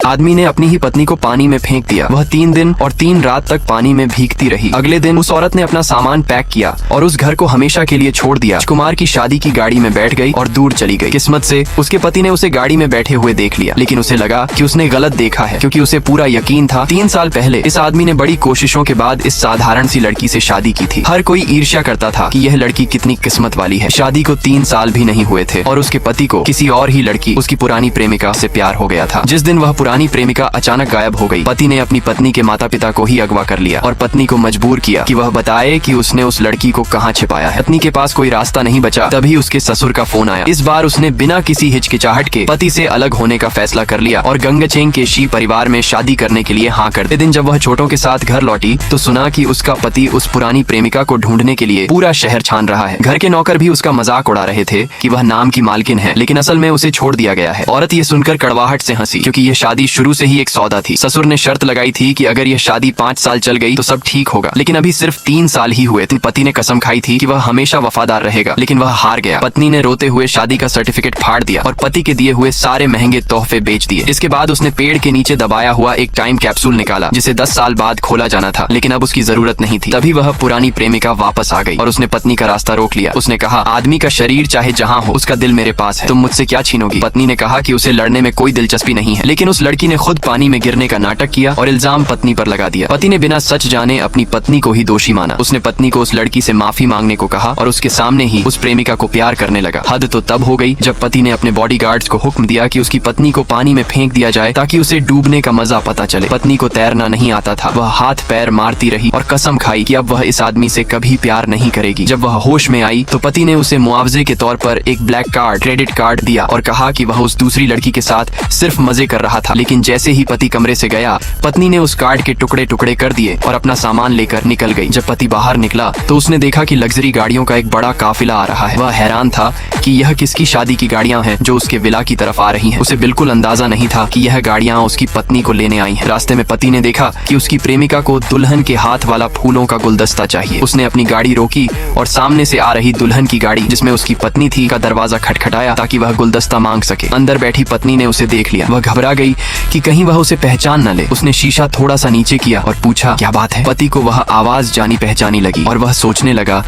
आदमी ने अपनी ही पत्नी को पानी में फेंक दिया। वह 3 दिन और 3 रात तक पानी में भीगती रही। अगले दिन उस औरत ने अपना सामान पैक किया और उस घर को हमेशा के लिए छोड़ दिया। राजकुमार की शादी की गाड़ी में बैठ गई और दूर चली गई। किस्मत से उसके पति ने उसे गाड़ी में बैठे हुए देख लिया, लेकिन उसे लगा कि उसने गलत देखा है, क्योंकि उसे पूरा यकीन था 3 साल पहले इस आदमी ने बड़ी कोशिशों के बाद इस साधारण सी लड़की से शादी की थी। हर कोई ईर्ष्या करता था कि यह लड़की कितनी किस्मत वाली है। शादी को 3 साल भी नहीं हुए थे और उसके पति को किसी और ही लड़की, उसकी पुरानी प्रेमिका से प्यार हो गया था। जिस दिन वह पुरानी प्रेमिका अचानक गायब हो गई, पति ने अपनी पत्नी के माता पिता को ही अगवा कर लिया और पत्नी को मजबूर किया कि वह बताए कि उसने उस लड़की को कहाँ छिपाया है। पत्नी के पास कोई रास्ता नहीं बचा, तभी उसके ससुर का फोन आया। इस बार उसने बिना किसी हिचकिचाहट के पति से अलग होने का फैसला कर लिया और गंगचेंग के शी परिवार में शादी करने के लिए हाँ कर दी। दिन जब वह छोटों के साथ घर लौटी तो सुना कि उसका पति उस पुरानी प्रेमिका को ढूंढने के लिए पूरा शहर छान रहा है। घर के नौकर भी उसका मजाक उड़ा रहे थे कि वह नाम की मालकिन है, लेकिन असल में उसे छोड़ दिया गया है। औरत ये सुनकर कड़वाहट से हंसी, क्योंकि यह शादी शुरू से ही एक सौदा थी। ससुर ने शर्त लगाई थी कि अगर यह शादी 5 साल चल गई तो सब ठीक होगा, लेकिन अभी सिर्फ 3 साल ही हुए थे। पति ने कसम खाई थी कि वह हमेशा वफादार रहेगा, लेकिन वह हार गया। पत्नी ने रोते हुए शादी का सर्टिफिकेट फाड़ दिया और पति के दिए हुए सारे महंगे तोहफे बेच दिए। इसके बाद उसने पेड़ के नीचे दबाया हुआ एक टाइम कैप्सूल निकाला, जिसे 10 साल बाद खोला जाना था, लेकिन अब उसकी जरूरत नहीं थी। तभी वह पुरानी प्रेमिका वापस आ गई और उसने पत्नी का रास्ता रोक लिया। उसने कहा, आदमी का शरीर चाहे जहाँ हो, उसका दिल मेरे पास है, तुम मुझसे क्या छीनोगी? पत्नी ने कहा कि उसे लड़ने में कोई दिलचस्पी नहीं है, लेकिन उस लड़की ने खुद पानी में गिरने का नाटक किया और इल्जाम पत्नी पर लगा दिया। पति ने बिना सच जाने अपनी पत्नी को ही दोषी माना। उसने पत्नी को उस लड़की से माफी मांगने को कहा और उसके सामने ही उस प्रेमिका को प्यार करने लगा। हद तो तब हो गई जब पति ने अपने बॉडीगार्ड्स को हुक्म दिया कि उसकी पत्नी को पानी में फेंक दिया जाए ताकि उसे डूबने का मजा पता चले। पत्नी को तैरना नहीं आता था, वह हाथ पैर मारती रही और कसम खाई कि अब वह इस आदमी से कभी प्यार नहीं करेगी। जब वह होश में आई तो पति ने उसे मुआवजे के तौर पर एक ब्लैक कार्ड, क्रेडिट कार्ड दिया और कहा कि वह उस दूसरी लड़की के साथ सिर्फ मजे कर रहा था। लेकिन जैसे ही पति कमरे से गया, पत्नी ने उस कार्ड के टुकड़े टुकड़े कर दिए और अपना सामान लेकर निकल गई। जब पति बाहर निकला तो उसने देखा कि लग्जरी गाड़ियों का एक बड़ा काफिला आ रहा है। वह हैरान था कि यह किसकी शादी की गाड़ियां हैं जो उसके विला की तरफ आ रही हैं। उसे बिल्कुल अंदाजा नहीं था कि यह गाड़ियां उसकी पत्नी को लेने आई हैं। रास्ते में पति ने देखा कि उसकी प्रेमिका को दुल्हन के हाथ वाला फूलों का गुलदस्ता चाहिए। उसने अपनी गाड़ी रोकी और सामने से आ रही दुल्हन की गाड़ी, जिसमें उसकी पत्नी थी, का दरवाजा खटखटाया ताकि वह गुलदस्ता मांग सके। अंदर बैठी पत्नी ने उसे देख लिया। वह घबरा गई कि कहीं वह उसे पहचान न ले। उसने शीशा थोड़ा सा नीचे किया और पूछा, क्या बात है? पति को वह आवाज जानी पहचानी लगी और वह सोचने लगा